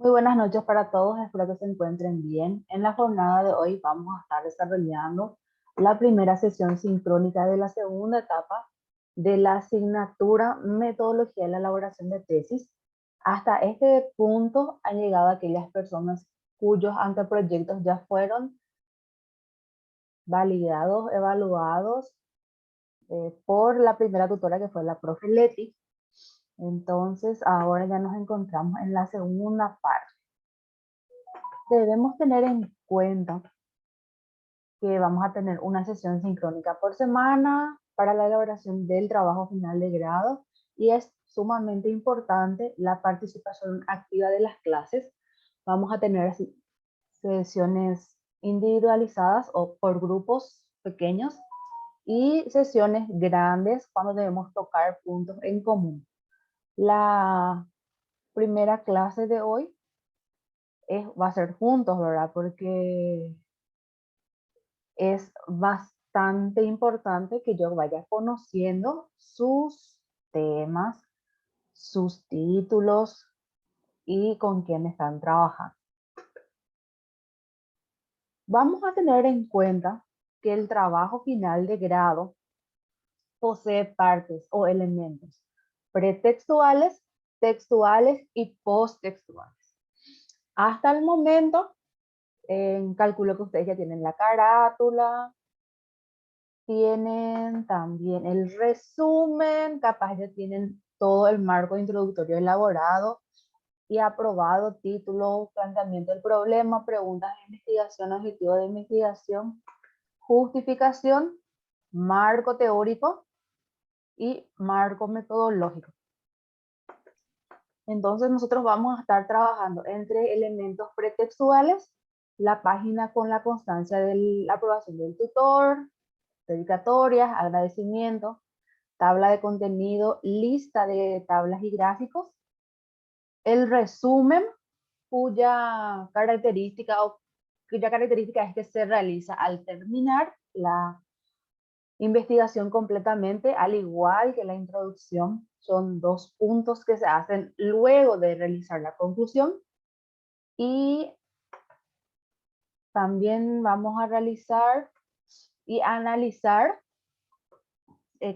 Muy buenas noches para todos, espero que se encuentren bien. En la jornada de hoy vamos a estar desarrollando la primera sesión sincrónica de la segunda etapa de la asignatura Metodología de la elaboración de tesis. Hasta este punto han llegado aquellas personas cuyos anteproyectos ya fueron validados, evaluados por la primera tutora que fue la profe Leti. Entonces ahora ya nos encontramos en la segunda parte. Debemos tener en cuenta que vamos a tener una sesión sincrónica por semana para la elaboración del trabajo final de grado y es sumamente importante la participación activa de las clases. Vamos a tener así sesiones individualizadas o por grupos pequeños y sesiones grandes cuando debemos tocar puntos en común. La primera clase de hoy va a ser juntos, ¿verdad? Porque es bastante importante que yo vaya conociendo sus temas, sus títulos y con quién están trabajando. Vamos a tener en cuenta que el trabajo final de grado posee partes o elementos pretextuales, textuales y posttextuales. Hasta el momento, calculo que ustedes ya tienen la carátula, tienen también el resumen, capaz ya tienen todo el marco introductorio elaborado y aprobado, título, planteamiento del problema, preguntas de investigación, objetivo de investigación, justificación, marco teórico y marco metodológico. Entonces nosotros vamos a estar trabajando entre elementos pretextuales, la página con la constancia de la aprobación del tutor, dedicatorias, agradecimiento, tabla de contenido, lista de tablas y gráficos, el resumen cuya característica es que se realiza al terminar la investigación completamente, al igual que la introducción. Son 2 puntos que se hacen luego de realizar la conclusión. Y también vamos a realizar y analizar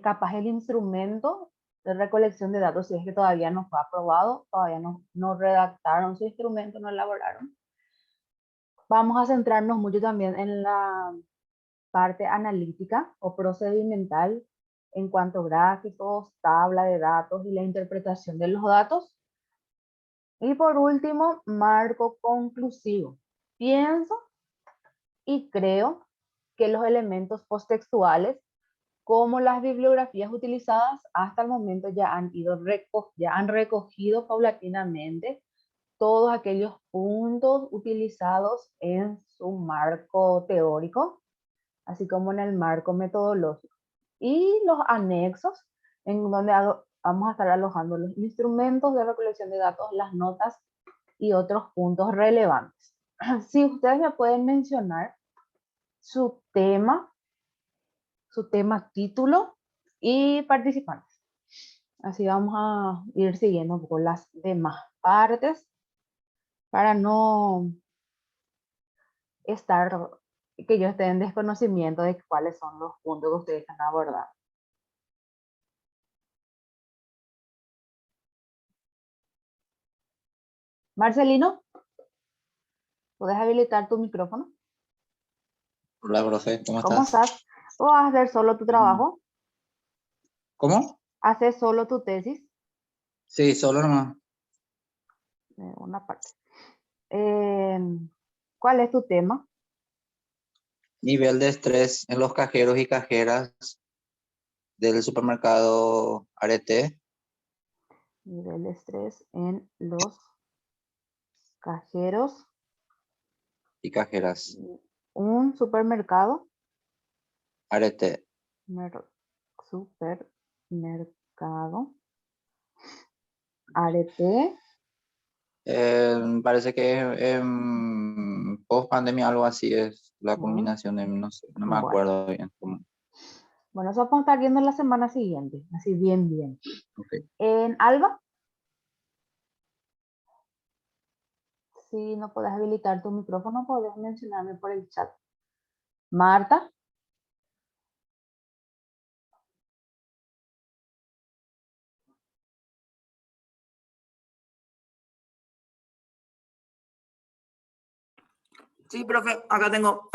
capaz el instrumento de recolección de datos, si es que todavía no fue aprobado, todavía no redactaron su instrumento, no elaboraron. Vamos a centrarnos mucho también en la parte analítica o procedimental en cuanto a gráficos, tabla de datos y la interpretación de los datos. Y por último, marco conclusivo. Pienso y creo que los elementos posttextuales como las bibliografías utilizadas hasta el momento ya han recogido paulatinamente todos aquellos puntos utilizados en su marco teórico, así como en el marco metodológico. Y los anexos, en donde vamos a estar alojando los instrumentos de recolección de datos, las notas y otros puntos relevantes. Si ustedes me pueden mencionar su tema título y participantes. Así vamos a ir siguiendo un poco las demás partes para no que yo esté en desconocimiento de cuáles son los puntos que ustedes están abordando. Marcelino, ¿puedes habilitar tu micrófono? Hola, profe, ¿cómo ¿Cómo estás? estás? ¿O vas a hacer solo tu trabajo? ¿Cómo? ¿Haces solo tu tesis? Sí, solo nomás. Una parte. ¿Cuál es tu tema? Nivel de estrés en los cajeros y cajeras del supermercado Arete. Nivel de estrés en los cajeros. Y cajeras. Un supermercado. Arete. Supermercado. Arete. Parece que post pandemia algo así es la combinación de, no sé, no me Bueno. acuerdo bien. Bueno, eso vamos a estar viendo la semana siguiente. Así bien. Okay. En Alba. Si no puedes habilitar tu micrófono, puedes mencionarme por el chat. Marta. Sí, profe, acá tengo.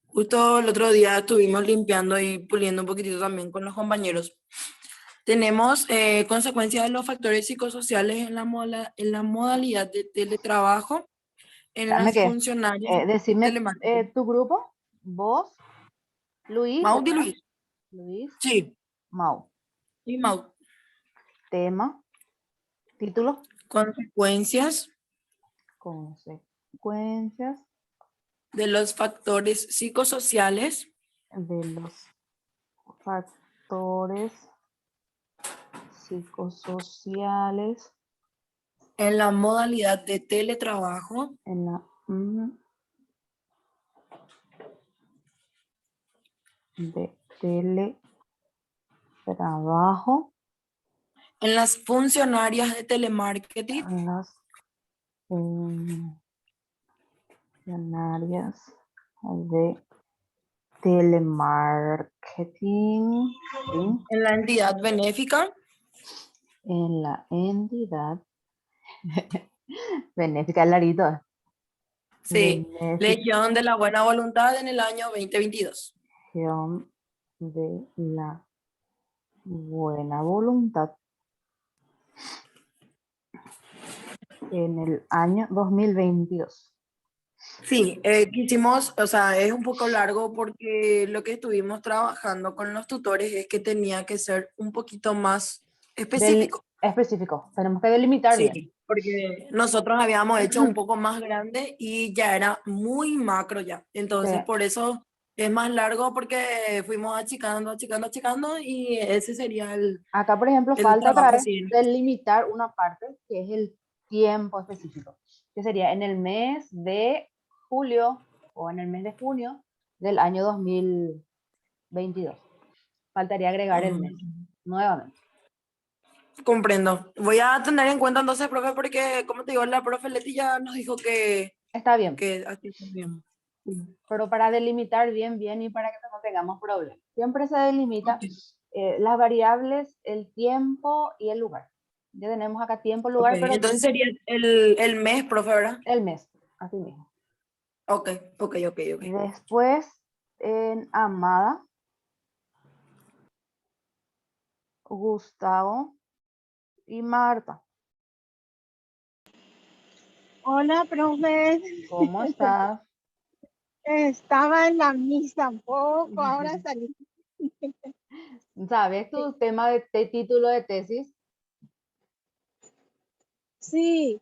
Justo el otro día estuvimos limpiando y puliendo un poquitito también con los compañeros. Tenemos consecuencias de los factores psicosociales en en la modalidad de teletrabajo en Dame las que, funcionarias de decime telemarketing. tu grupo, vos, Luis, Maud y ¿verdad? Luis. Luis, Sí, Mau. y Maud. Tema, título, Consecuencias consecuencias de los factores psicosociales de los factores psicosociales en la modalidad de teletrabajo en la de teletrabajo en las funcionarias de telemarketing en las funcionarias de telemarketing, ¿sí? en la entidad benéfica En la entidad benéfica, Larito. sí, Legión de la Buena Voluntad en el año 2022. Beneficio de la buena voluntad en el año 2022. Sí, quisimos, o sea, es un poco largo porque lo que estuvimos trabajando con los tutores es que tenía que ser un poquito más específico. Específico, tenemos que delimitar bien. Sí, porque nosotros habíamos hecho un poco más grande y ya era muy macro ya. Entonces, Sí. por eso es más largo porque fuimos achicando y ese sería Acá, por ejemplo, el falta otra trabajo, vez sí. delimitar una parte que es el tiempo específico, que sería en el mes de julio o en el mes de junio del año 2022. Faltaría agregar el mes nuevamente. Comprendo. Voy a tener en cuenta entonces, profe, porque, como te digo, la profe Leti ya nos dijo Está bien, que así está bien. pero para delimitar bien y para que no tengamos problemas. Siempre se delimita las variables, el tiempo y el lugar. Ya tenemos acá tiempo, lugar, Ok, pero entonces sería el mes, profe, ¿verdad? el mes, así mismo. Ok. Después, en Amada, Gustavo y Marta. Hola, profe. ¿Cómo estás? Estaba en la misa un poco, ahora salí. ¿Sabes tu tema de título de tesis? Sí,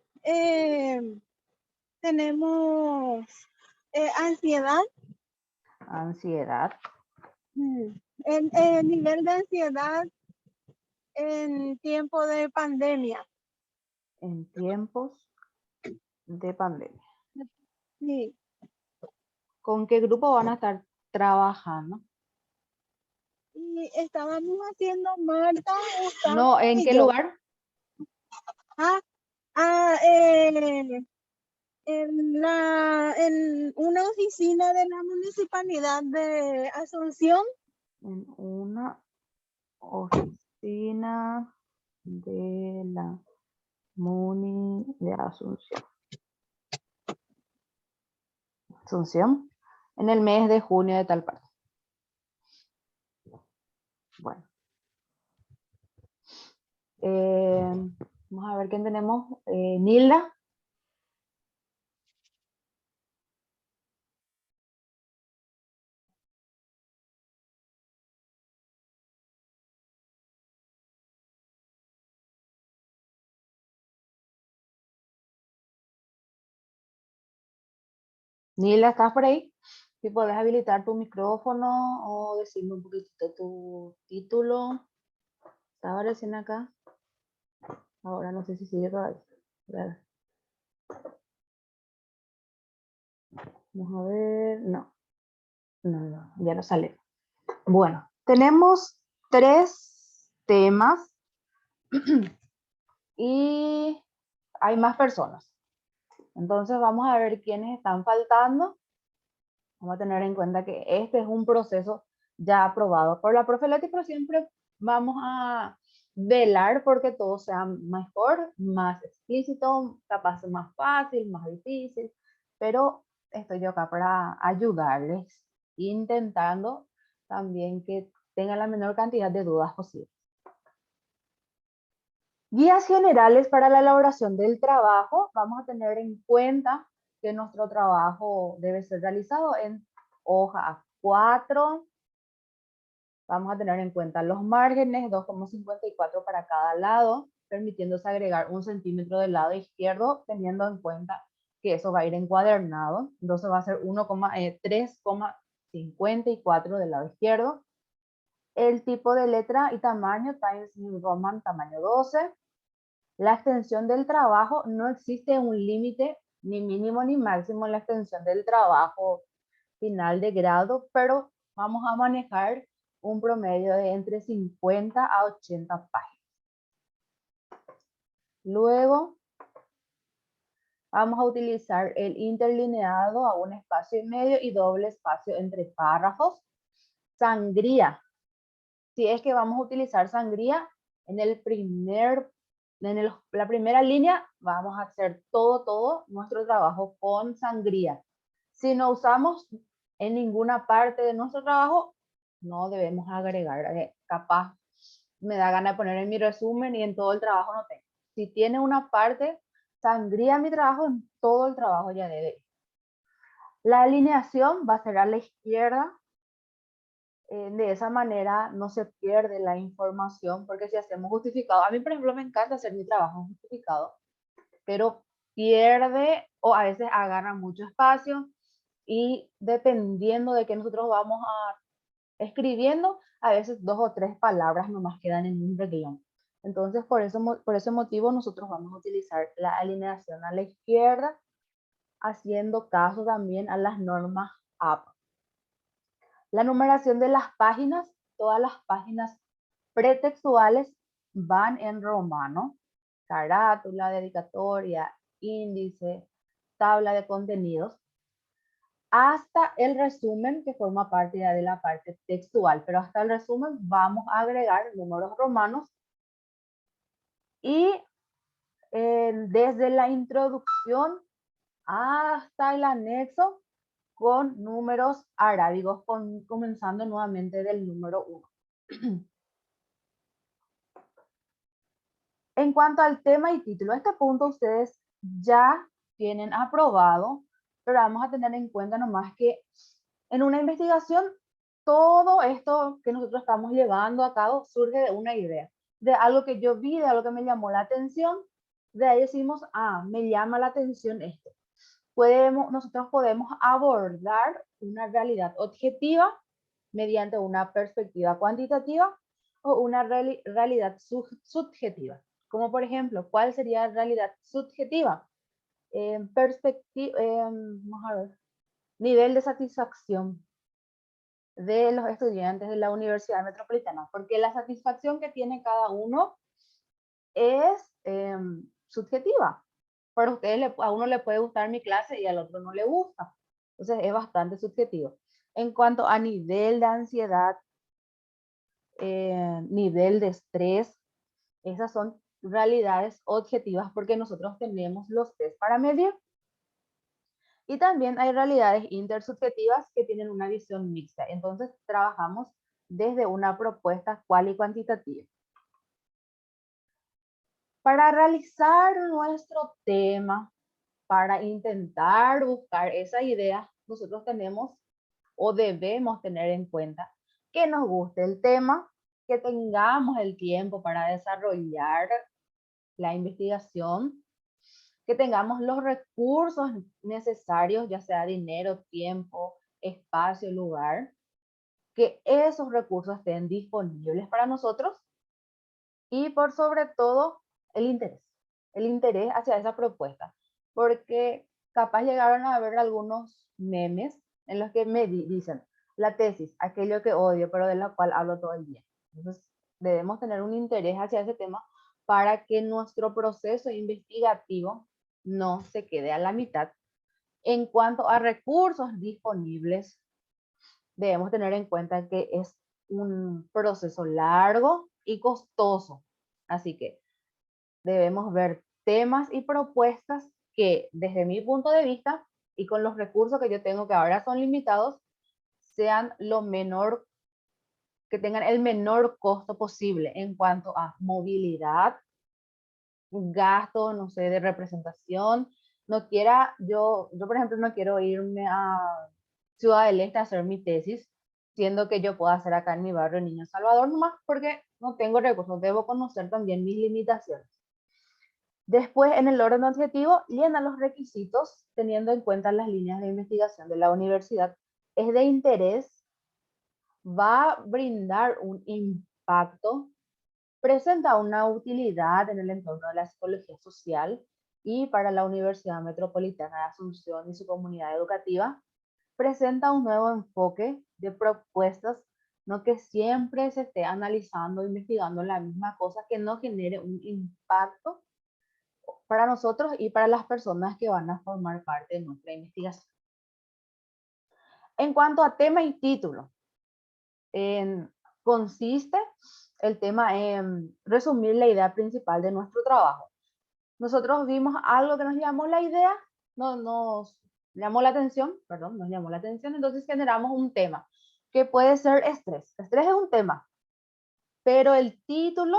tenemos ansiedad. Ansiedad. El nivel de ansiedad en tiempo de pandemia. En tiempos de pandemia. Sí, ¿Con qué grupo van a estar trabajando? y estábamos haciendo Marta, Gustavo No, ¿en y qué yo. lugar? Ah, en una oficina de la Municipalidad de Asunción. En una oficina de la MUNI de Asunción. Asunción, en el mes de junio de tal parte. Bueno. Vamos a ver quién tenemos. Nilda. Nilda, ¿estás por ahí? Si puedes habilitar tu micrófono o decirme un poquitito tu título. Estaba recién acá. Ahora no sé si sigue todavía. Vamos a ver. No, ya no sale. Bueno, tenemos 3 temas y hay más personas. Entonces vamos a ver quiénes están faltando. Vamos a tener en cuenta que este es un proceso ya aprobado por la profe Leti, pero siempre vamos a velar porque todo sea mejor, más explícito, capaz más fácil, más difícil, pero estoy yo acá para ayudarles, intentando también que tengan la menor cantidad de dudas posible. Guías generales para la elaboración del trabajo. Vamos a tener en cuenta que nuestro trabajo debe ser realizado en hoja 4. Vamos a tener en cuenta los márgenes, 2,54 para cada lado, permitiéndose agregar 1 centímetro del lado izquierdo, teniendo en cuenta que eso va a ir encuadernado. Entonces va a ser 3,54 del lado izquierdo. El tipo de letra y tamaño, Times New Roman, tamaño 12. La extensión del trabajo, no existe un límite ni mínimo ni máximo en la extensión del trabajo final de grado, pero vamos a manejar un promedio de entre 50 a 80 páginas. Luego vamos a utilizar el interlineado a un espacio y medio y doble espacio entre párrafos. Sangría. Si es que vamos a utilizar sangría, en la primera línea vamos a hacer todo nuestro trabajo con sangría. Si no usamos en ninguna parte de nuestro trabajo, no debemos agregar. Capaz me da gana de poner en mi resumen y en todo el trabajo no tengo. Si tiene una parte, sangría mi trabajo, en todo el trabajo ya debe ir. La alineación va a ser a la izquierda. De esa manera no se pierde la información, porque si hacemos justificado, a mí por ejemplo me encanta hacer mi trabajo justificado, pero pierde o a veces agarra mucho espacio y dependiendo de que nosotros vamos a escribiendo, a veces 2 o 3 palabras nomás quedan en un renglón. Entonces por ese motivo nosotros vamos a utilizar la alineación a la izquierda, haciendo caso también a las normas APA. La numeración de las páginas, todas las páginas pretextuales van en romano, carátula, dedicatoria, índice, tabla de contenidos, hasta el resumen que forma parte ya de la parte textual, pero hasta el resumen vamos a agregar números romanos y desde la introducción hasta el anexo con números arábigos, comenzando nuevamente del número 1. En cuanto al tema y título, este punto ustedes ya tienen aprobado, pero vamos a tener en cuenta nomás que en una investigación todo esto que nosotros estamos llevando a cabo surge de una idea, de algo que yo vi, de algo que me llamó la atención. De ahí decimos, me llama la atención esto. Nosotros podemos abordar una realidad objetiva mediante una perspectiva cuantitativa o una realidad subjetiva. Como por ejemplo, ¿cuál sería realidad subjetiva? Vamos a ver, nivel de satisfacción de los estudiantes de la Universidad Metropolitana, porque la satisfacción que tiene cada uno es subjetiva. Para ustedes, a uno le puede gustar mi clase y al otro no le gusta. Entonces es bastante subjetivo. En cuanto a nivel de ansiedad, nivel de estrés, esas son realidades objetivas porque nosotros tenemos los test para medir. Y también hay realidades intersubjetivas que tienen una visión mixta. Entonces trabajamos desde una propuesta cual y cuantitativa. Para realizar nuestro tema, para intentar buscar esa idea, nosotros tenemos o debemos tener en cuenta que nos guste el tema, que tengamos el tiempo para desarrollar la investigación, que tengamos los recursos necesarios, ya sea dinero, tiempo, espacio, lugar, que esos recursos estén disponibles para nosotros y por sobre todo el interés hacia esa propuesta, porque capaz llegaron a ver algunos memes en los que me dicen la tesis, aquello que odio, pero de la cual hablo todo el día. Entonces, debemos tener un interés hacia ese tema para que nuestro proceso investigativo no se quede a la mitad. En cuanto a recursos disponibles, debemos tener en cuenta que es un proceso largo y costoso. Así que debemos ver temas y propuestas que desde mi punto de vista y con los recursos que yo tengo que ahora son limitados, sean lo menor, que tengan el menor costo posible en cuanto a movilidad, gasto, no sé, de representación. No quiera, yo por ejemplo no quiero irme a Ciudad del Este a hacer mi tesis, siendo que yo puedo hacer acá en mi barrio Niño Salvador nomás, porque no tengo recursos, debo conocer también mis limitaciones. Después, en el orden objetivo, llena los requisitos teniendo en cuenta las líneas de investigación de la universidad. Es de interés, va a brindar un impacto, presenta una utilidad en el entorno de la psicología social y para la Universidad Metropolitana de Asunción y su comunidad educativa, presenta un nuevo enfoque de propuestas, no que siempre se esté analizando, investigando la misma cosa, que no genere un impacto para nosotros y para las personas que van a formar parte de nuestra investigación. En cuanto a tema y título, consiste el tema en resumir la idea principal de nuestro trabajo. Nosotros vimos algo que nos llamó la idea, nos llamó la atención, entonces generamos un tema que puede ser estrés. Estrés es un tema, pero el título,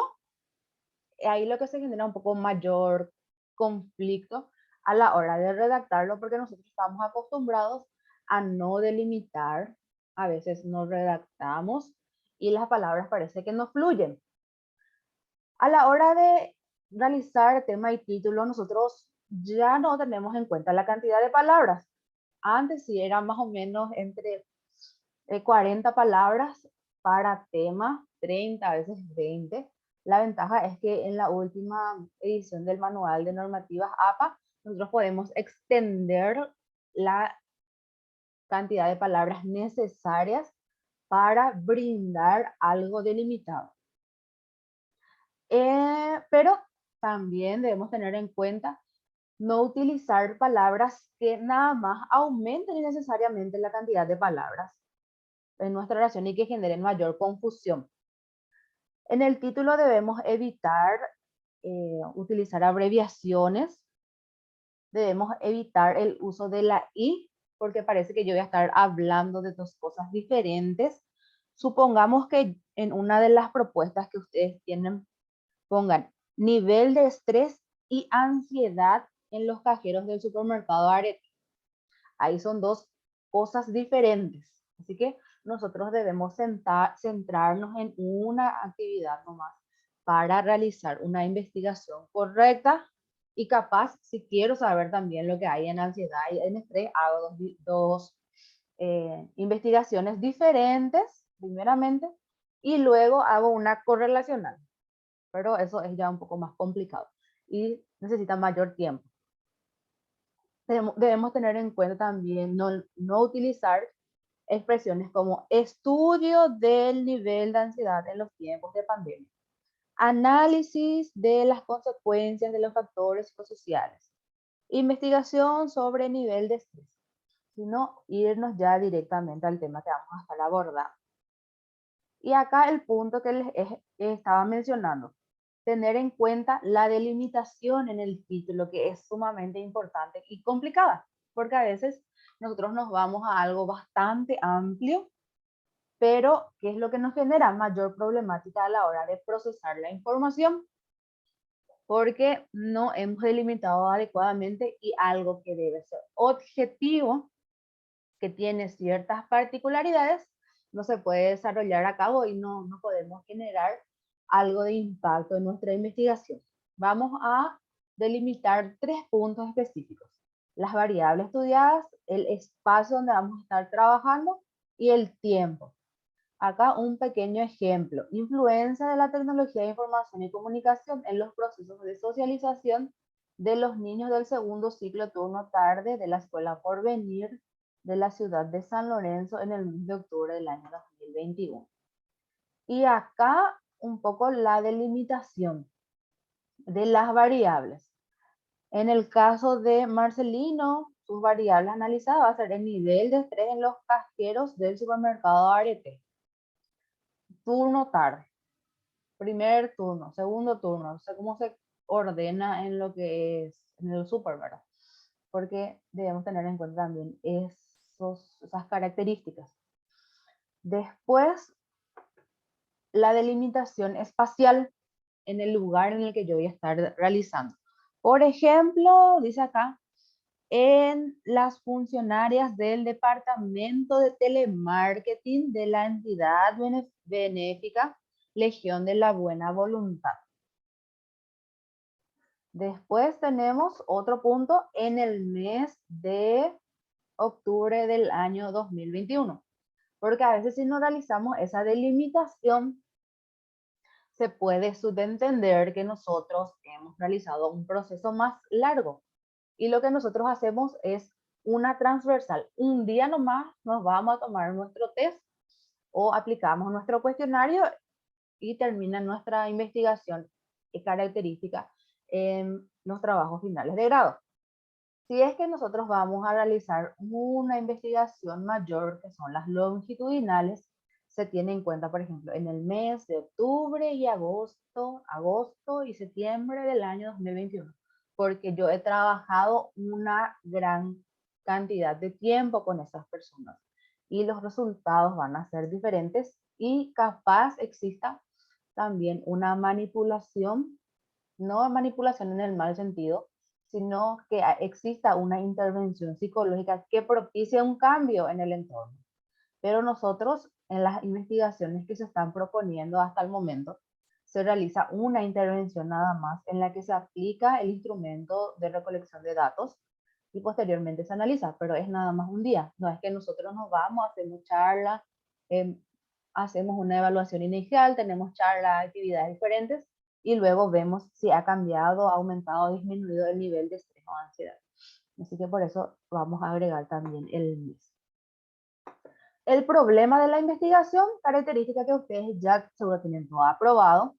ahí lo que se genera un poco mayor conflicto a la hora de redactarlo, porque nosotros estamos acostumbrados a no delimitar, a veces no redactamos y las palabras parece que no fluyen. A la hora de realizar tema y título, nosotros ya no tenemos en cuenta la cantidad de palabras. Antes sí era más o menos entre 40 palabras para tema, 30, a veces 20. La ventaja es que en la última edición del Manual de Normativas APA, nosotros podemos extender la cantidad de palabras necesarias para brindar algo delimitado. Pero también debemos tener en cuenta no utilizar palabras que nada más aumenten innecesariamente la cantidad de palabras en nuestra oración y que generen mayor confusión. En el título debemos evitar utilizar abreviaciones, debemos evitar el uso de la I, porque parece que yo voy a estar hablando de dos cosas diferentes. Supongamos que en una de las propuestas que ustedes tienen, pongan nivel de estrés y ansiedad en los cajeros del supermercado Arete. Ahí son dos cosas diferentes. Así que nosotros debemos centrarnos en una actividad nomás para realizar una investigación correcta y capaz, si quiero saber también lo que hay en ansiedad y en estrés, hago dos investigaciones diferentes, primeramente, y luego hago una correlacional. Pero eso es ya un poco más complicado y necesita mayor tiempo. Debemos tener en cuenta también no utilizar expresiones como estudio del nivel de ansiedad en los tiempos de pandemia, análisis de las consecuencias de los factores psicosociales, investigación sobre nivel de estrés, sino irnos ya directamente al tema que vamos a estar abordando. Y acá el punto que les estaba mencionando, tener en cuenta la delimitación en el título, que es sumamente importante y complicada, porque a veces nosotros nos vamos a algo bastante amplio, pero ¿qué es lo que nos genera? Mayor problemática a la hora de procesar la información, porque no hemos delimitado adecuadamente y algo que debe ser objetivo, que tiene ciertas particularidades, no se puede desarrollar a cabo y no podemos generar algo de impacto en nuestra investigación. Vamos a delimitar 3 puntos específicos: las variables estudiadas, el espacio donde vamos a estar trabajando y el tiempo. Acá un pequeño ejemplo: influencia de la tecnología de información y comunicación en los procesos de socialización de los niños del segundo ciclo turno tarde de la Escuela Porvenir de la ciudad de San Lorenzo en el mes de octubre del año 2021. Y acá un poco la delimitación de las variables. En el caso de Marcelino, sus variables analizadas va a ser el nivel de estrés en los cajeros del supermercado Arete. Turno tarde. Primer turno, segundo turno. No sé cómo se ordena en lo que es en el super, ¿verdad? Porque debemos tener en cuenta también esas características. Después, la delimitación espacial en el lugar en el que yo voy a estar realizando. Por ejemplo, dice acá, en las funcionarias del departamento de telemarketing de la entidad benéfica Legión de la Buena Voluntad. Después tenemos otro punto en el mes de octubre del año 2021. Porque a veces si no realizamos esa delimitación, se puede subentender que nosotros hemos realizado un proceso más largo. Y lo que nosotros hacemos es una transversal. Un día nomás nos vamos a tomar nuestro test o aplicamos nuestro cuestionario y termina nuestra investigación y característica en los trabajos finales de grado. Si es que nosotros vamos a realizar una investigación mayor, que son las longitudinales, se tiene en cuenta, por ejemplo, en el mes de octubre y agosto y septiembre del año 2021, porque yo he trabajado una gran cantidad de tiempo con esas personas y los resultados van a ser diferentes y capaz exista también una manipulación, no manipulación en el mal sentido, sino que exista una intervención psicológica que propicie un cambio en el entorno. Pero nosotros, en las investigaciones que se están proponiendo hasta el momento, se realiza una intervención nada más en la que se aplica el instrumento de recolección de datos y posteriormente se analiza, pero es nada más un día. No es que nosotros nos vamos, hacemos charla, hacemos una evaluación inicial, tenemos charla, actividades diferentes y luego vemos si ha cambiado, ha aumentado o disminuido el nivel de estrés o ansiedad. Así que por eso vamos a agregar también el mes. El problema de la investigación, característica que ustedes ya seguro tienen todo aprobado.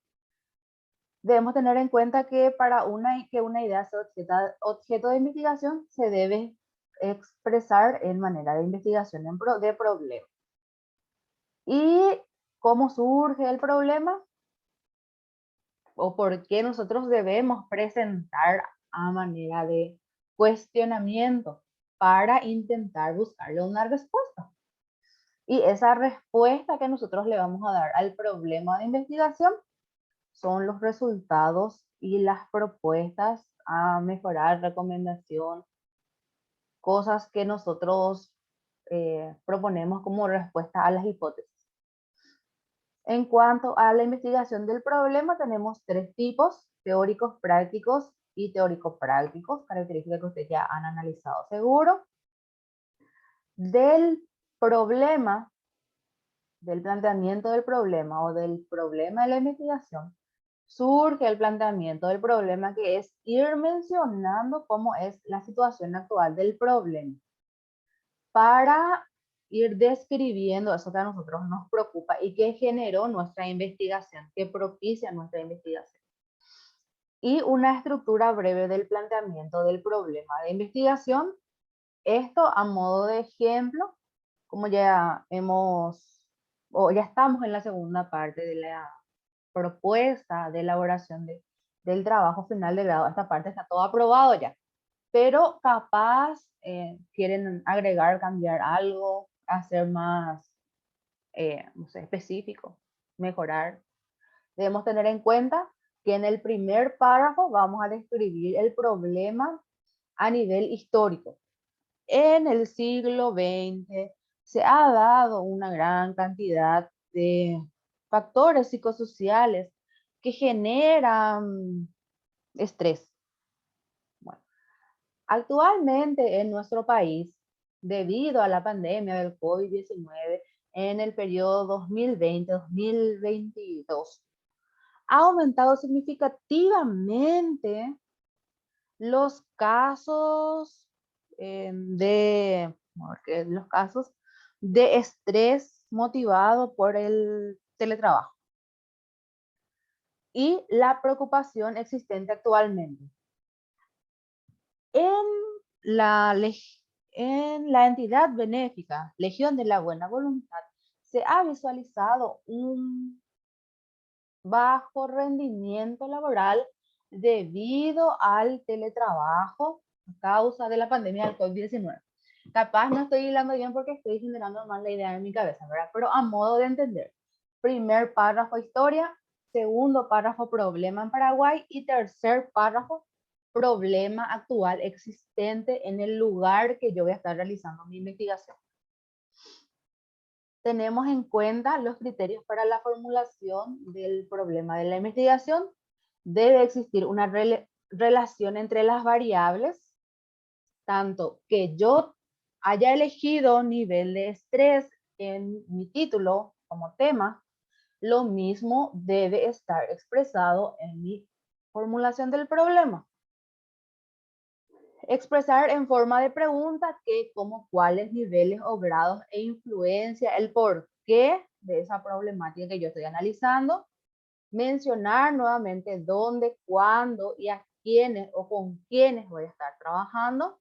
Debemos tener en cuenta que para que una idea sea objeto de investigación, se debe expresar en manera de investigación de problema. ¿Y cómo surge el problema? ¿O por qué nosotros debemos presentar a manera de cuestionamiento para intentar buscarle una respuesta? Y esa respuesta que nosotros le vamos a dar al problema de investigación son los resultados y las propuestas a mejorar, recomendación, cosas que nosotros proponemos como respuesta a las hipótesis. En cuanto a la investigación del problema, tenemos tres tipos: teóricos, prácticos y teórico-prácticos, características que ustedes ya han analizado seguro. Del problema, del planteamiento del problema o del problema de la investigación, surge el planteamiento del problema, que es ir mencionando cómo es la situación actual del problema para ir describiendo eso que a nosotros nos preocupa y que generó nuestra investigación, que propicia nuestra investigación. Y una estructura breve del planteamiento del problema de investigación. Esto a modo de ejemplo, como ya estamos en la segunda parte de la propuesta de elaboración del trabajo final de grado. Esta parte está todo aprobado ya, pero capaz quieren agregar, cambiar algo, hacer más, no sé, específico, mejorar. Debemos tener en cuenta que en el primer párrafo vamos a describir el problema a nivel histórico. En el siglo XX se ha dado una gran cantidad de factores psicosociales que generan estrés. Bueno, actualmente en nuestro país, debido a la pandemia del COVID-19, en el periodo 2020-2022, ha aumentado significativamente los casos los casos de estrés motivado por el teletrabajo y la preocupación existente actualmente. En en la entidad benéfica Legión de la Buena Voluntad se ha visualizado un bajo rendimiento laboral debido al teletrabajo a causa de la pandemia del COVID-19. Capaz no estoy hilando bien porque estoy generando mal la idea en mi cabeza, ¿verdad? Pero a modo de entender. Primer párrafo, historia. Segundo párrafo, problema en Paraguay. Y tercer párrafo, problema actual existente en el lugar que yo voy a estar realizando mi investigación. Tenemos en cuenta los criterios para la formulación del problema de la investigación. Debe existir una relación entre las variables, tanto que yo haya elegido nivel de estrés en mi título como tema, lo mismo debe estar expresado en mi formulación del problema. Expresar en forma de pregunta qué, cómo, cuáles niveles o grados e influencia, el porqué de esa problemática que yo estoy analizando. Mencionar nuevamente dónde, cuándo y a quiénes o con quiénes voy a estar trabajando.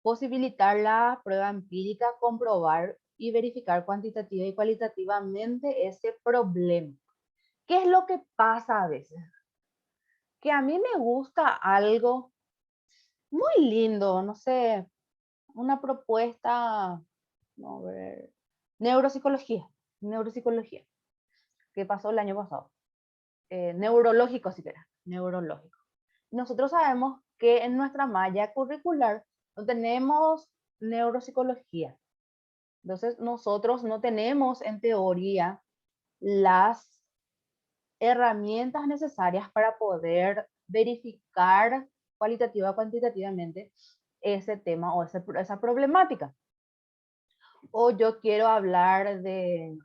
Posibilitar la prueba empírica, comprobar y verificar cuantitativa y cualitativamente ese problema. ¿Qué es lo que pasa a veces? Que a mí me gusta algo muy lindo, no sé, una propuesta, a ver, neuropsicología, que pasó el año pasado. Neurológico, si querés, neurológico. Nosotros sabemos que en nuestra malla curricular no tenemos neuropsicología. Entonces, nosotros no tenemos en teoría las herramientas necesarias para poder verificar cualitativa o cuantitativamente ese tema o esa problemática. O yo quiero hablar de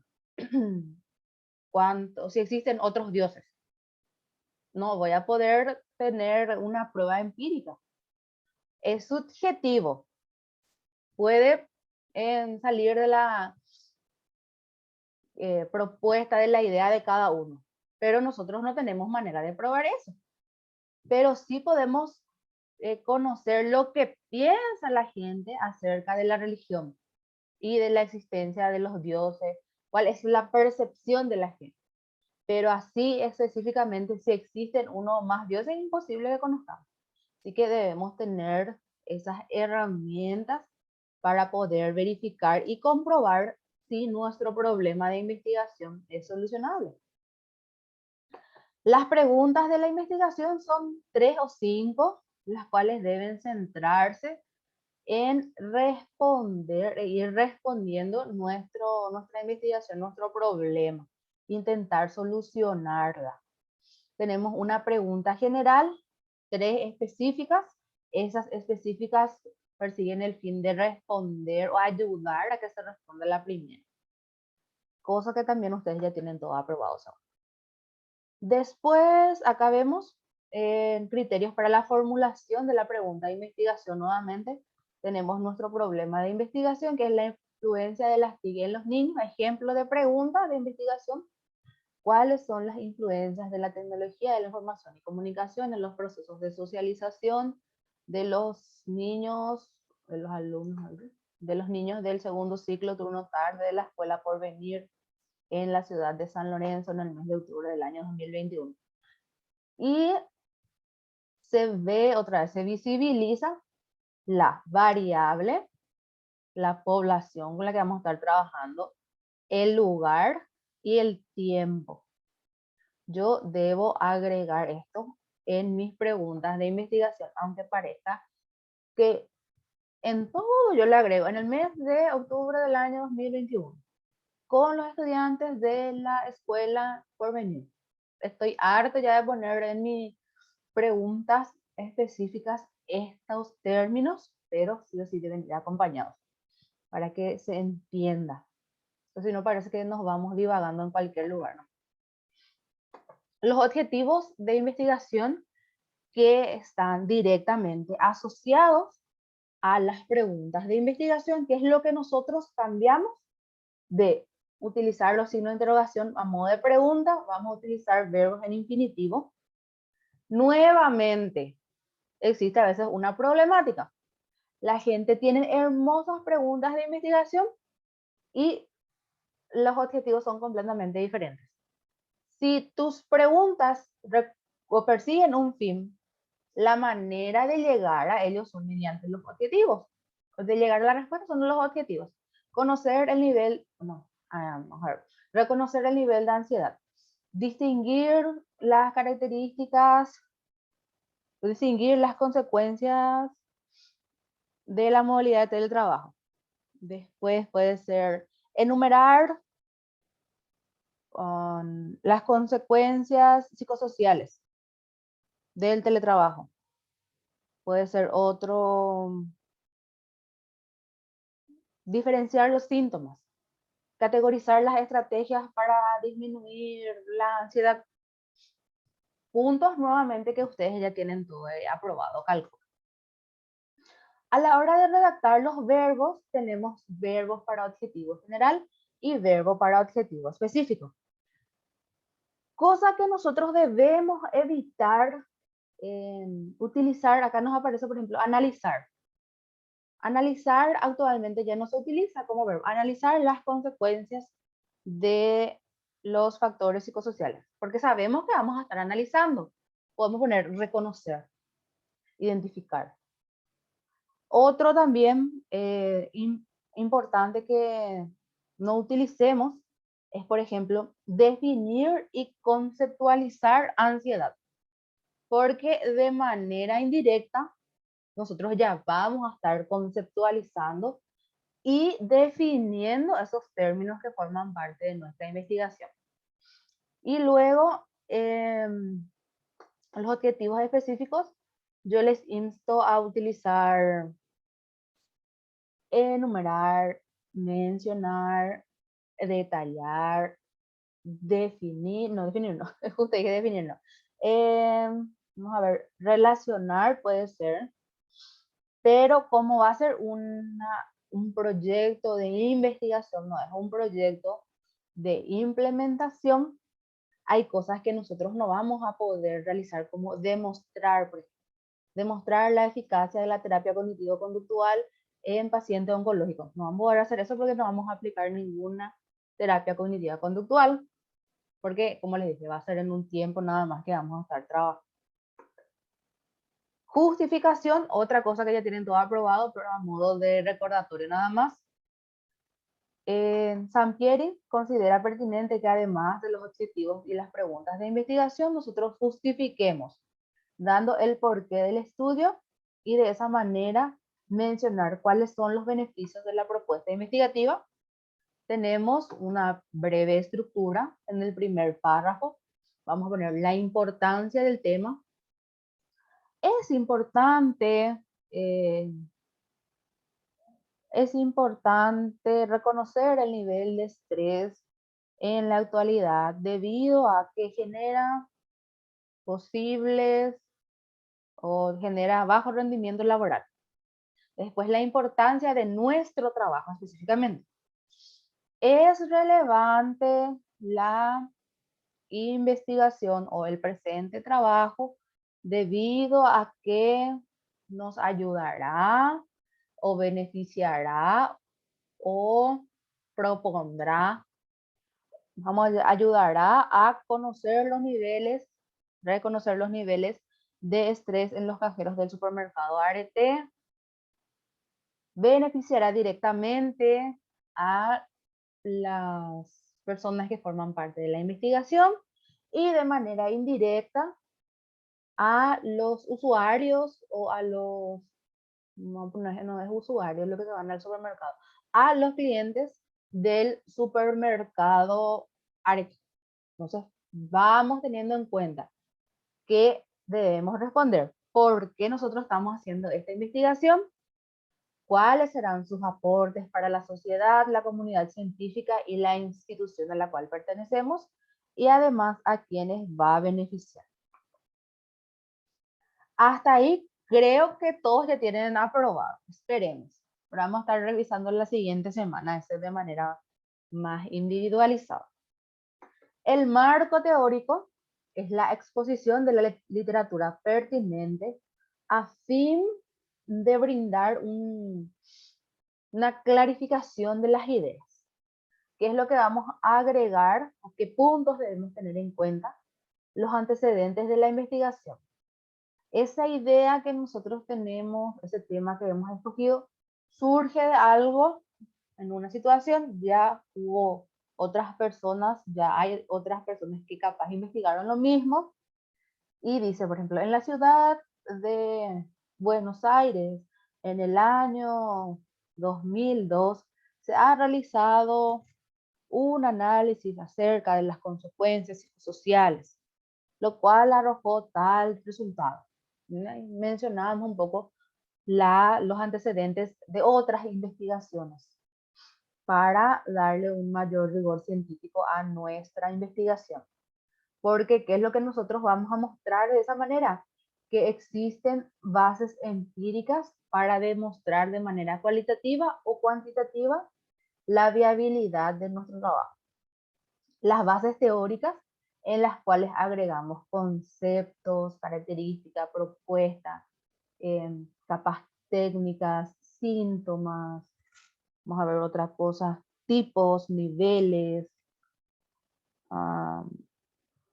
si existen otros dioses. No voy a poder tener una prueba empírica. Es subjetivo. Puede salir de la propuesta, de la idea de cada uno. Pero nosotros no tenemos manera de probar eso. Pero sí podemos conocer lo que piensa la gente acerca de la religión y de la existencia de los dioses, cuál es la percepción de la gente. Pero así específicamente, si existen uno o más dioses, es imposible que conozcamos. Así que debemos tener esas herramientas para poder verificar y comprobar si nuestro problema de investigación es solucionable. Las preguntas de la investigación son 3 o 5, las cuales deben centrarse en responder e ir respondiendo nuestra investigación, nuestro problema, intentar solucionarla. Tenemos una pregunta general, 3 específicas. Esas específicas persiguen el fin de responder o ayudar a que se responda la primera. Cosa que también ustedes ya tienen todo aprobado. Después, acá vemos criterios para la formulación de la pregunta de investigación. Nuevamente, tenemos nuestro problema de investigación, que es la influencia de las TIC en los niños. Ejemplo de pregunta de investigación. ¿Cuáles son las influencias de la tecnología de la información y comunicación en los procesos de socialización de los niños, de los alumnos, de los niños del segundo ciclo turno tarde de la Escuela Porvenir en la ciudad de San Lorenzo en el mes de octubre del año 2021? Y se ve otra vez, se visibiliza la variable, la población con la que vamos a estar trabajando, el lugar y el tiempo. Yo debo agregar esto en mis preguntas de investigación, aunque parezca que en todo yo le agrego en el mes de octubre del año 2021 con los estudiantes de la escuela Porvenir. Estoy harto ya de poner en mis preguntas específicas estos términos, pero sí o sí deben ir acompañados para que se entienda. Entonces, si no, parece que nos vamos divagando en cualquier lugar, ¿no? Los objetivos de investigación que están directamente asociados a las preguntas de investigación, que es lo que nosotros cambiamos de utilizar los signos de interrogación a modo de pregunta, vamos a utilizar verbos en infinitivo. Nuevamente, existe a veces una problemática. La gente tiene hermosas preguntas de investigación y los objetivos son completamente diferentes. Si tus preguntas o persiguen un fin, la manera de llegar a ellos son mediante los objetivos. De llegar a la respuesta son los objetivos. Conocer el nivel, vamos a ver, reconocer el nivel de ansiedad. Distinguir las características, distinguir las consecuencias de la modalidad de teletrabajo. Después puede ser enumerar las consecuencias psicosociales del teletrabajo. Puede ser otro, diferenciar los síntomas, categorizar las estrategias para disminuir la ansiedad. Puntos nuevamente que ustedes ya tienen todo aprobado, cálculo. A la hora de redactar los verbos, tenemos verbos para objetivo general y verbo para objetivo específico. Cosa que nosotros debemos evitar utilizar, acá nos aparece por ejemplo analizar. Analizar actualmente ya no se utiliza como verbo. Analizar las consecuencias de los factores psicosociales, porque sabemos que vamos a estar analizando. Podemos poner reconocer, identificar. Otro también importante que no utilicemos es, por ejemplo, definir y conceptualizar ansiedad, porque de manera indirecta nosotros ya vamos a estar conceptualizando y definiendo esos términos que forman parte de nuestra investigación. Y luego, los objetivos específicos, yo les insto a utilizar enumerar, mencionar, detallar, definir, no, justo dije definir, no. Vamos a ver, relacionar puede ser, pero como va a ser un proyecto de investigación, no es un proyecto de implementación, hay cosas que nosotros no vamos a poder realizar como demostrar, por ejemplo, demostrar la eficacia de la terapia cognitivo-conductual en pacientes oncológicos. No vamos a poder hacer eso porque no vamos a aplicar ninguna terapia cognitiva conductual, porque como les dije, va a ser en un tiempo nada más que vamos a estar trabajando. Justificación, otra cosa que ya tienen todo aprobado, pero a modo de recordatorio nada más. Sampieri considera pertinente que además de los objetivos y las preguntas de investigación, nosotros justifiquemos, dando el porqué del estudio y de esa manera mencionar cuáles son los beneficios de la propuesta investigativa. Tenemos una breve estructura en el primer párrafo. Vamos a poner la importancia del tema. Es importante reconocer el nivel de estrés en la actualidad debido a que genera posibles o genera bajo rendimiento laboral. Después, la importancia de nuestro trabajo específicamente. Es relevante la investigación o el presente trabajo debido a que nos ayudará o beneficiará o propondrá, ayudará a conocer los niveles, reconocer los niveles de estrés en los cajeros del supermercado Arete, beneficiará directamente a las personas que forman parte de la investigación y de manera indirecta a los usuarios o a los, no es usuarios lo que se van al supermercado, a los clientes del supermercado Arequipa. Entonces, vamos teniendo en cuenta que debemos responder por qué nosotros estamos haciendo esta investigación, cuáles serán sus aportes para la sociedad, la comunidad científica y la institución a la cual pertenecemos, y además a quienes va a beneficiar. Hasta ahí creo que todos ya tienen aprobado. Esperemos. Pero vamos a estar revisando la siguiente semana, eso de manera más individualizada. El marco teórico es la exposición de la literatura pertinente a fin de brindar una clarificación de las ideas. ¿Qué es lo que vamos a agregar o qué puntos debemos tener en cuenta? Los antecedentes de la investigación. Esa idea que nosotros tenemos, ese tema que hemos escogido, surge de algo en una situación, ya hubo otras personas, ya hay otras personas que capaz investigaron lo mismo, y dice, por ejemplo, en la ciudad de Buenos Aires, en el año 2002, se ha realizado un análisis acerca de las consecuencias psicosociales, lo cual arrojó tal resultado. Mencionábamos un poco los antecedentes de otras investigaciones para darle un mayor rigor científico a nuestra investigación. Porque, ¿qué es lo que nosotros vamos a mostrar de esa manera? Que existen bases empíricas para demostrar de manera cualitativa o cuantitativa la viabilidad de nuestro trabajo. Las bases teóricas en las cuales agregamos conceptos, características, propuestas, capas técnicas, síntomas, vamos a ver otras cosas, tipos, niveles,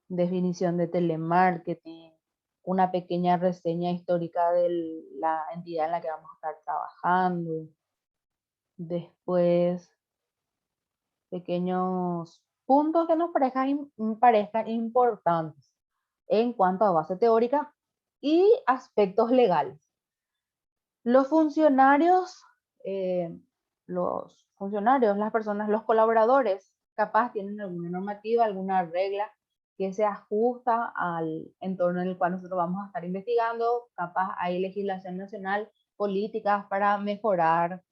definición de telemarketing, una pequeña reseña histórica de la entidad en la que vamos a estar trabajando. Después, pequeños puntos que nos parezcan importantes en cuanto a base teórica y aspectos legales. Los funcionarios, las personas, los colaboradores, capaz tienen alguna normativa, alguna regla que se ajusta al entorno en el cual nosotros vamos a estar investigando, capaz hay legislación nacional, políticas para mejorar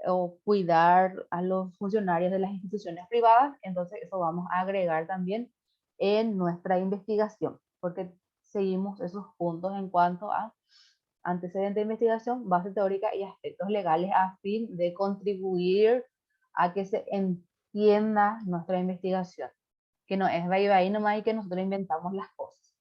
o cuidar a los funcionarios de las instituciones privadas, entonces eso vamos a agregar también en nuestra investigación, porque seguimos esos puntos en cuanto a antecedente de investigación, base teórica y aspectos legales a fin de contribuir a que se entienda nuestra investigación, que no es ahí nomás y que nosotros inventamos las cosas.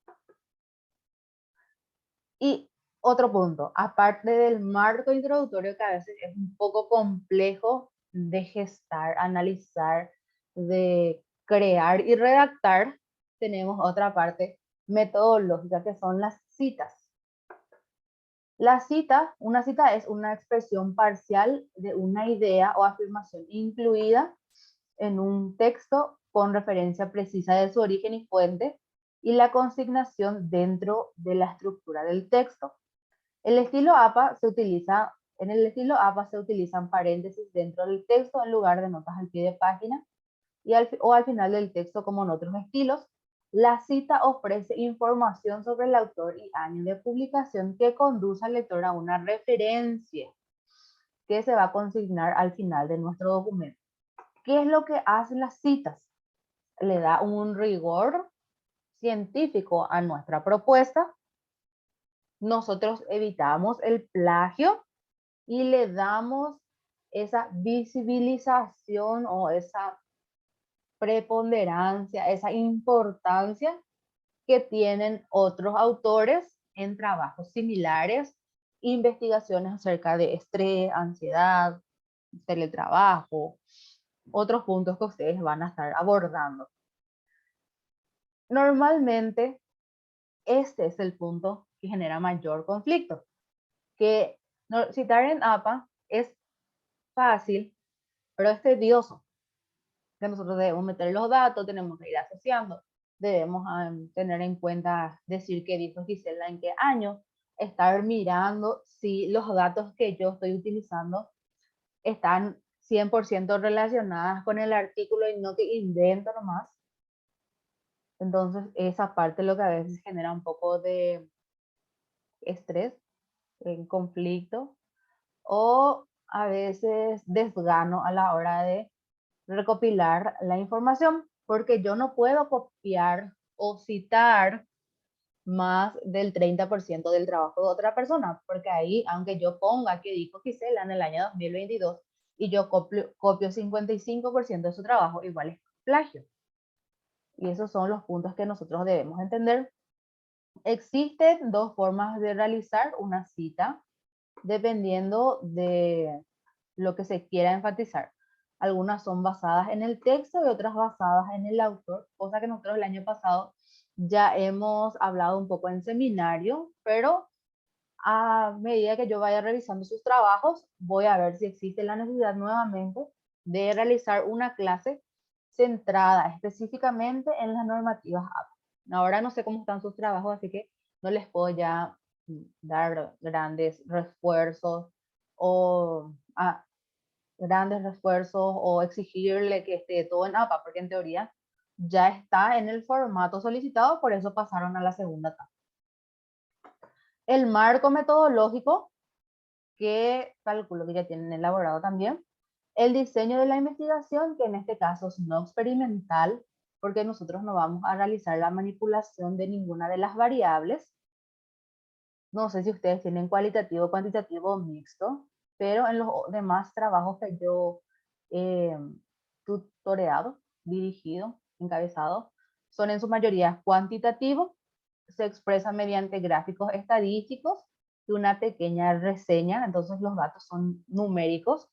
Y otro punto, aparte del marco introductorio que a veces es un poco complejo de gestar, analizar, de crear y redactar, tenemos otra parte metodológica que son las citas. Una cita es una expresión parcial de una idea o afirmación incluida en un texto con referencia precisa de su origen y fuente y la consignación dentro de la estructura del texto. En el estilo APA se utilizan paréntesis dentro del texto en lugar de notas al pie de página o al final del texto como en otros estilos. La cita ofrece información sobre el autor y año de publicación que conduce al lector a una referencia que se va a consignar al final de nuestro documento. ¿Qué es lo que hacen las citas? Le da un rigor científico a nuestra propuesta. Nosotros evitamos el plagio y le damos esa visibilización o esa preponderancia, esa importancia que tienen otros autores en trabajos similares, investigaciones acerca de estrés, ansiedad, teletrabajo, otros puntos que ustedes van a estar abordando. Normalmente, este es el punto que genera mayor conflicto, que citar en APA es fácil, pero es tedioso, que nosotros debemos meter los datos, tenemos que ir asociando, debemos tener en cuenta decir qué dijo Gisela en qué año, estar mirando si los datos que yo estoy utilizando están 100% relacionadas con el artículo y no que invento nomás. Entonces esa parte es lo que a veces genera un poco de estrés, conflicto, o a veces desgano a la hora de recopilar la información, porque yo no puedo copiar o citar más del 30% del trabajo de otra persona, porque ahí, aunque yo ponga que dijo Gisela en el año 2022 y yo copio 55% de su trabajo, igual es plagio. Y esos son los puntos que nosotros debemos entender Existen dos formas de realizar una cita dependiendo de lo que se quiera enfatizar. Algunas son basadas en el texto y otras basadas en el autor, cosa que nosotros el año pasado ya hemos hablado un poco en seminario, pero a medida que yo vaya revisando sus trabajos, voy a ver si existe la necesidad nuevamente de realizar una clase centrada específicamente en las normativas APA. Ahora no sé cómo están sus trabajos, así que no les puedo ya dar grandes refuerzos o exigirle que esté todo en APA, porque en teoría ya está en el formato solicitado, por eso pasaron a la segunda etapa. El marco metodológico, que calculo que ya tienen elaborado también. El diseño de la investigación, que en este caso es no experimental, porque nosotros no vamos a realizar la manipulación de ninguna de las variables. No sé si ustedes tienen cualitativo, cuantitativo o mixto, pero en los demás trabajos que yo he tutoreado, dirigido, encabezado, son en su mayoría cuantitativos, se expresa mediante gráficos estadísticos y una pequeña reseña, entonces los datos son numéricos.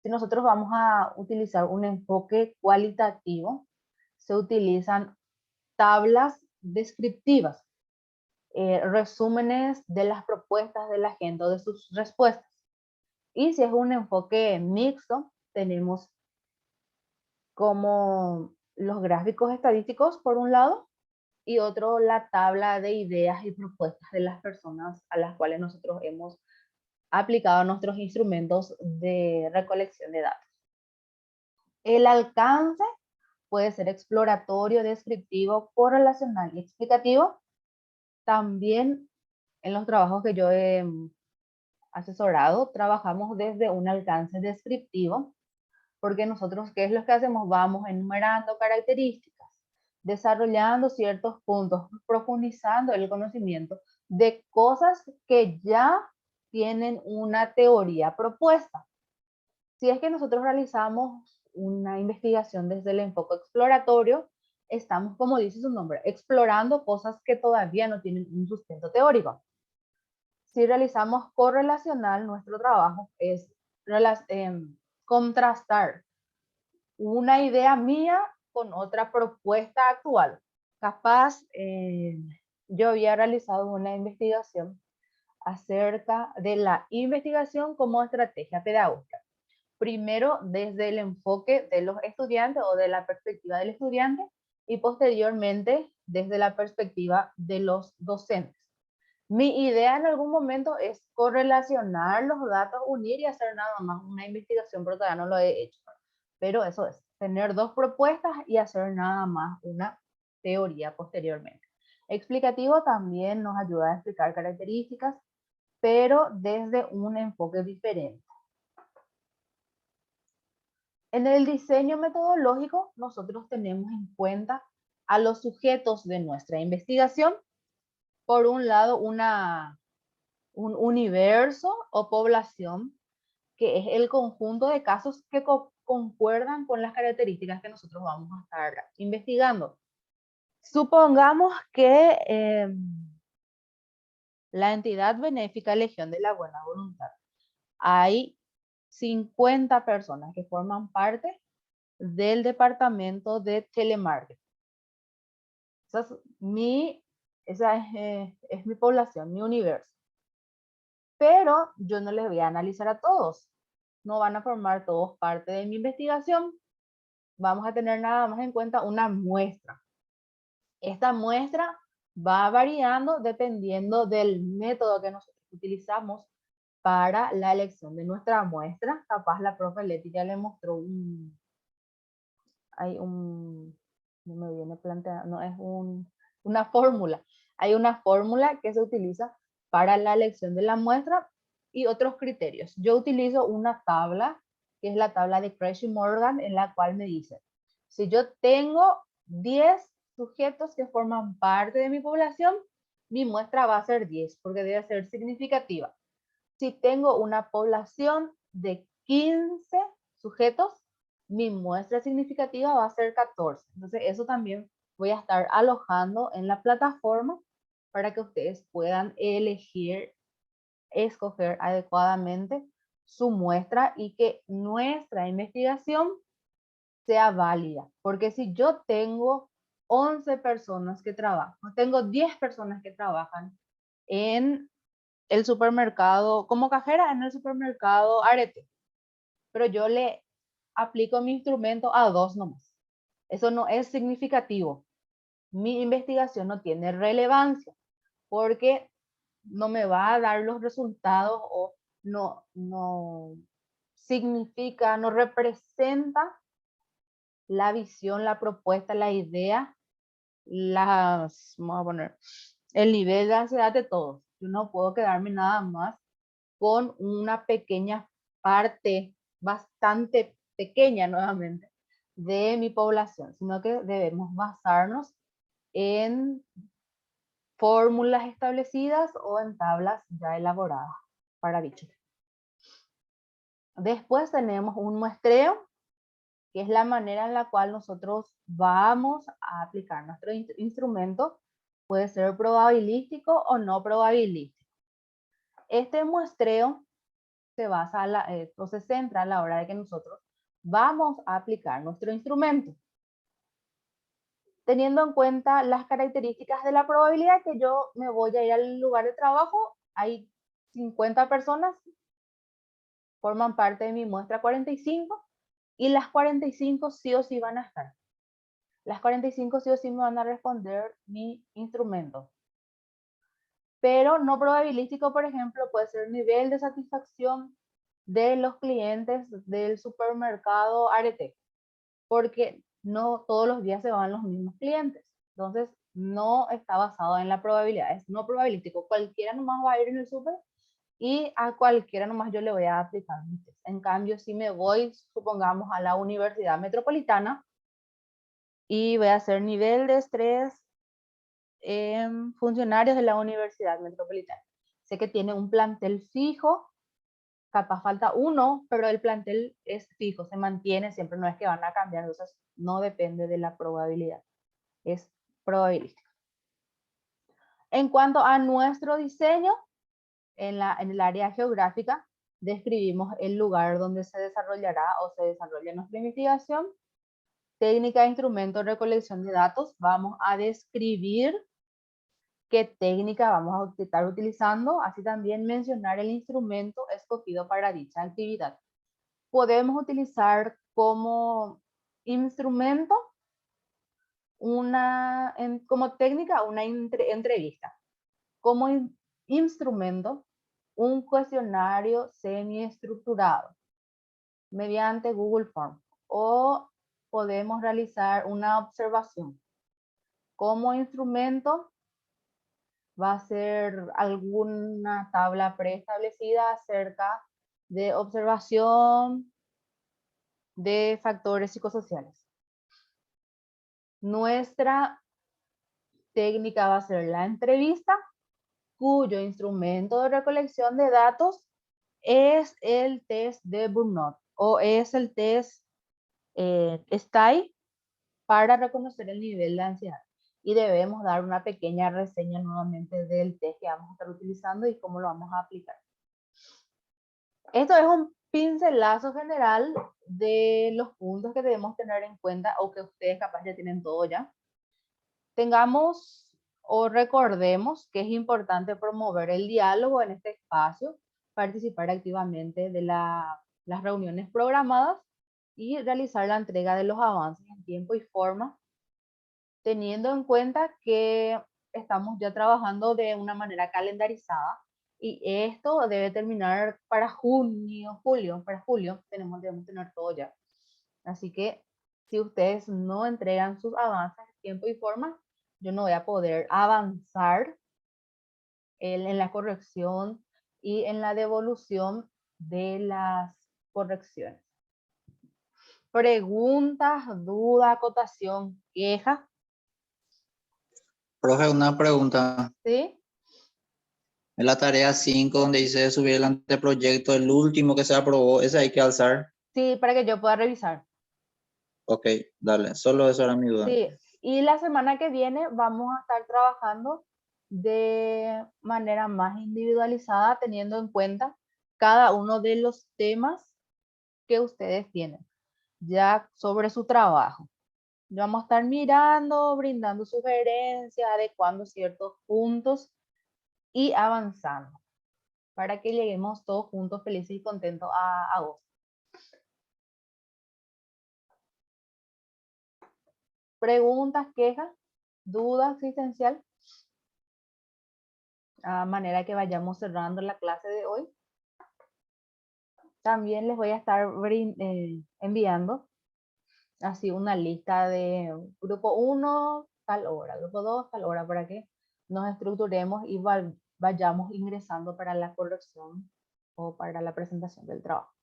Si nosotros vamos a utilizar un enfoque cualitativo, se utilizan tablas descriptivas, resúmenes de las propuestas de la gente o de sus respuestas. Y si es un enfoque mixto, tenemos como los gráficos estadísticos por un lado y otro la tabla de ideas y propuestas de las personas a las cuales nosotros hemos aplicado nuestros instrumentos de recolección de datos. El alcance puede ser exploratorio, descriptivo, correlacional y explicativo. También en los trabajos que yo he asesorado, trabajamos desde un alcance descriptivo, porque nosotros, ¿qué es lo que hacemos? Vamos enumerando características, desarrollando ciertos puntos, profundizando el conocimiento de cosas que ya tienen una teoría propuesta. Si es que nosotros realizamos una investigación desde el enfoque exploratorio, estamos, como dice su nombre, explorando cosas que todavía no tienen un sustento teórico. Si realizamos correlacional, nuestro trabajo es contrastar una idea mía con otra propuesta actual. Capaz, yo había realizado una investigación acerca de la investigación como estrategia pedagógica. Primero desde el enfoque de los estudiantes o de la perspectiva del estudiante y posteriormente desde la perspectiva de los docentes. Mi idea en algún momento es correlacionar los datos, unir y hacer nada más una investigación, pero todavía no lo he hecho. Pero eso es, tener dos propuestas y hacer nada más una teoría posteriormente. Explicativo también nos ayuda a explicar características, pero desde un enfoque diferente. En el diseño metodológico, nosotros tenemos en cuenta a los sujetos de nuestra investigación. Por un lado, un universo o población, que es el conjunto de casos que concuerdan con las características que nosotros vamos a estar investigando. Supongamos que la entidad benéfica Legión de la Buena Voluntad, hay 50 personas que forman parte del departamento de telemarketing. Esa es mi población, mi universo. Pero yo no les voy a analizar a todos. No van a formar todos parte de mi investigación. Vamos a tener nada más en cuenta una muestra. Esta muestra va variando dependiendo del método que nosotros utilizamos para la elección de nuestra muestra. Capaz la profe Leti ya le mostró no me viene planteado, no es una fórmula. Hay una fórmula que se utiliza para la elección de la muestra y otros criterios. Yo utilizo una tabla, que es la tabla de Craig y Morgan, en la cual me dice, si yo tengo 10 sujetos que forman parte de mi población, mi muestra va a ser 10, porque debe ser significativa. Si tengo una población de 15 sujetos, mi muestra significativa va a ser 14. Entonces, eso también voy a estar alojando en la plataforma para que ustedes puedan escoger adecuadamente su muestra y que nuestra investigación sea válida. Porque si yo tengo 11 personas que trabajan, tengo 10 personas que trabajan en el supermercado, como cajera en el supermercado Arete, pero yo le aplico mi instrumento a 2 nomás. Eso no es significativo. Mi investigación no tiene relevancia porque no me va a dar los resultados o no significa, no representa la visión, la propuesta, la idea, vamos a poner, el nivel de ansiedad de todos. Yo no puedo quedarme nada más con una pequeña parte, bastante pequeña nuevamente, de mi población, sino que debemos basarnos en fórmulas establecidas o en tablas ya elaboradas para dicho. Después tenemos un muestreo, que es la manera en la cual nosotros vamos a aplicar nuestro instrumento. Puede ser probabilístico o no probabilístico. Este muestreo se basa o se centra a la hora de que nosotros vamos a aplicar nuestro instrumento. Teniendo en cuenta las características de la probabilidad que yo me voy a ir al lugar de trabajo, hay 50 personas, forman parte de mi muestra 45, y las 45 sí o sí van a estar. Las 45 sí o sí me van a responder mi instrumento. Pero no probabilístico, por ejemplo, puede ser el nivel de satisfacción de los clientes del supermercado Arete, porque no todos los días se van los mismos clientes. Entonces, no está basado en la probabilidad, es no probabilístico. Cualquiera nomás va a ir en el súper y a cualquiera nomás yo le voy a aplicar mi test. En cambio, si me voy, supongamos, a la Universidad Metropolitana y voy a hacer nivel de estrés en funcionarios de la Universidad Metropolitana. Sé que tiene un plantel fijo, capaz falta uno, pero el plantel es fijo, se mantiene siempre, no es que van a cambiar, entonces no depende de la probabilidad, es probabilístico. En cuanto a nuestro diseño, en el área geográfica, describimos el lugar donde se desarrollará o se desarrolla nuestra investigación. Técnica, instrumento, recolección de datos, vamos a describir qué técnica vamos a estar utilizando, así también mencionar el instrumento escogido para dicha actividad. Podemos utilizar como instrumento como técnica una entrevista, como instrumento un cuestionario semiestructurado mediante Google Form, o podemos realizar una observación. Como instrumento va a ser alguna tabla preestablecida acerca de observación de factores psicosociales. Nuestra técnica va a ser la entrevista, cuyo instrumento de recolección de datos es el test de Burnout o es el test STAI para reconocer el nivel de ansiedad. Y debemos dar una pequeña reseña nuevamente del test que vamos a estar utilizando y cómo lo vamos a aplicar. Esto es un pincelazo general de los puntos que debemos tener en cuenta o que ustedes capaz ya tienen todo ya. Tengamos o recordemos que es importante promover el diálogo en este espacio, participar activamente de las reuniones programadas y realizar la entrega de los avances en tiempo y forma, teniendo en cuenta que estamos ya trabajando de una manera calendarizada y esto debe terminar para julio debemos tener todo ya. Así que si ustedes no entregan sus avances en tiempo y forma, yo no voy a poder avanzar en la corrección y en la devolución de las correcciones. Preguntas, duda, acotación, queja. Profe, una pregunta. ¿Sí? En la tarea 5, donde dice subir el anteproyecto, el último que se aprobó, ese hay que alzar. Sí, para que yo pueda revisar. Ok, dale, solo eso era mi duda. Sí, y la semana que viene vamos a estar trabajando de manera más individualizada, teniendo en cuenta cada uno de los temas que ustedes tienen ya sobre su trabajo. Vamos a estar mirando, brindando sugerencias, adecuando ciertos puntos y avanzando para que lleguemos todos juntos felices y contentos a agosto. Preguntas, quejas, dudas existencial. A manera que vayamos cerrando la clase de hoy. También les voy a estar enviando así una lista de grupo 1, tal hora, grupo 2, tal hora, para que nos estructuremos y vayamos ingresando para la corrección o para la presentación del trabajo.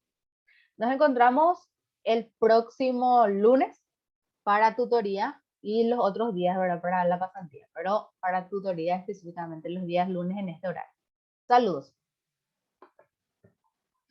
Nos encontramos el próximo lunes para tutoría y los otros días, ¿verdad? Para la pasantía, pero para tutoría específicamente los días lunes en este horario. Saludos.